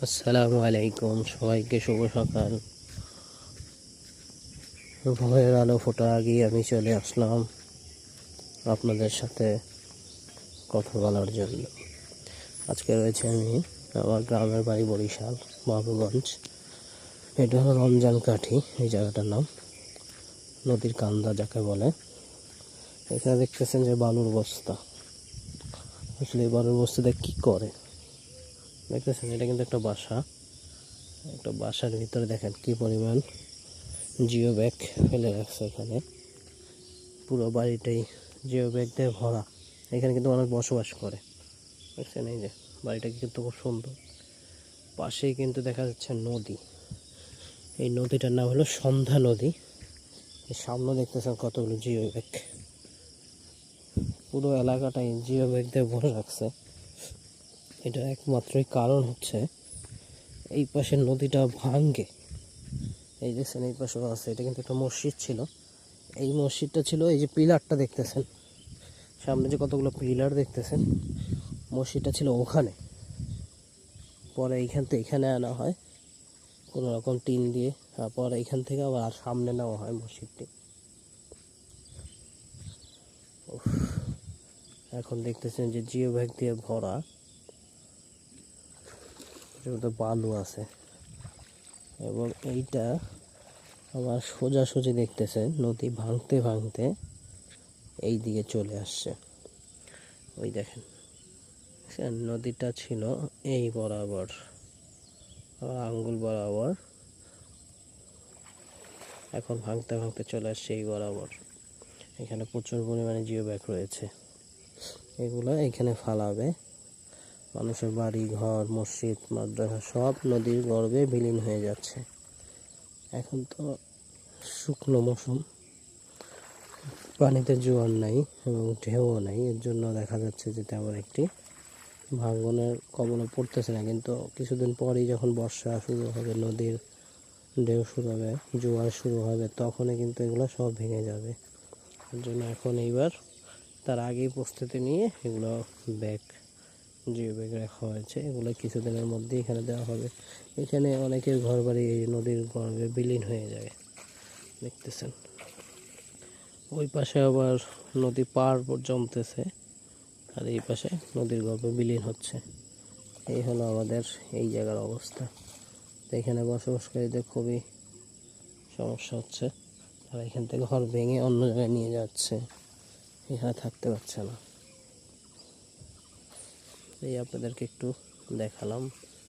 আসসালামু আলাইকুম, সবাইকে শুভ সকাল। ভোরের আলো ফোটা আগেই আমি চলে আসলাম আপনাদের সাথে কথা বলার জন্য। আজকে রয়েছে আমি আমার গ্রামের বাড়ি বরিশাল বাবুগঞ্জ। এটা হলো রমজান কাঠি, এই জায়গাটার নাম নদীর কান্দা যাকে বলে। এখানে দেখতেছেন যে বালুর বস্তা। আসলে এই বালুর বস্তাটা কী করে দেখতেছেন? এটা কিন্তু একটা বাসার ভিতরে দেখেন কি পরিমাণ জিও ব্যাগ ফেলে রাখছে। এখানে পুরো বাড়িটাই জিও ব্যাগ দিয়ে ভরা। এখানে কিন্তু মানুষ বসবাস করে, বুঝছেন? এই যে বাড়িটা কিন্তু খুব সুন্দর। পাশেই কিন্তু দেখা যাচ্ছে নদী। এই নদীটার নাম হলো সন্ধ্যা নদী। এই সামনে দেখতেছেন কতগুলো জিও ব্যাগ, পুরো এলাকাটাই জিও ব্যাগ দিয়ে ভরে রাখছে। এটা একমাত্রই কারণ হচ্ছে এই পাশের নদীটা ভাঙ্গে। এই দেখছেন এই পাশেও আছে। এটা কিন্তু একটা মসজিদ ছিল। এই মসজিদটা ছিল, এই যে পিলারটা দেখতেছেন সামনে, যে কতগুলো পিলার দেখতেছেন, মসজিদটা ছিল ওখানে। পরে এইখান থেকে এখানে আনা হয় কোনো রকম টিন দিয়ে, তারপর এইখান থেকে আবার সামনে নেওয়া হয় মসজিদটি। এখন দেখতেছেন যে জিও ব্যাগ দিয়ে ভরা, বালু আছে। এবং এইটা আবার সোজাসুজি দেখতেছেন নদী ভাঙতে ভাঙতে এই দিকে চলে আসছে। ওই দেখেন নদীটা ছিল এই বরাবর, আঙ্গুল বরাবর, এখন ভাঙতে ভাঙতে চলে আসছে এই বরাবর। এখানে প্রচুর পরিমাণে জিও ব্যাগ রয়েছে। এগুলো এখানে ফালাবে। মানুষের বাড়ি ঘর মসজিদ মাদ্রাসা সব নদীর গর্ভে বিলীন হয়ে যাচ্ছে। এখন তো শুকনো মৌসুম, পানিতে জোয়ার নাই এবং ঢেউও নাই, এর জন্য দেখা যাচ্ছে যে তেমন একটি ভাঙনের কবলে পড়তেছে না। কিন্তু কিছুদিন পরেই যখন বর্ষা শুরু হবে, নদীর ঢেউ শুরু হবে, জোয়ার শুরু হবে, তখনই কিন্তু এগুলো সব ভেঙে যাবে। এর জন্য এখন এইবার তার আগেই প্রস্তুতি নিয়ে এগুলো ব্যাগ জিও ব্যাগ রাখা হয়েছে। এগুলো কিছুদিনের মধ্যে এখানে দেওয়া হবে। এখানে অনেকের ঘর বাড়ি এই নদীর গর্ভে বিলীন হয়ে যায়, দেখতেছেন। ওই পাশে আবার নদী পাড় জমতেছে, আর এই পাশে নদীর গর্ভে বিলীন হচ্ছে। এই হলো আমাদের এই জায়গার অবস্থা। তো এখানে বসবাসকারীদের খুবই সমস্যা হচ্ছে। তারা এখান থেকে ঘর ভেঙে অন্য জায়গায় নিয়ে যাচ্ছে, এখানে থাকতে পারছে না। এই আপনাদেরকে একটু দেখালাম।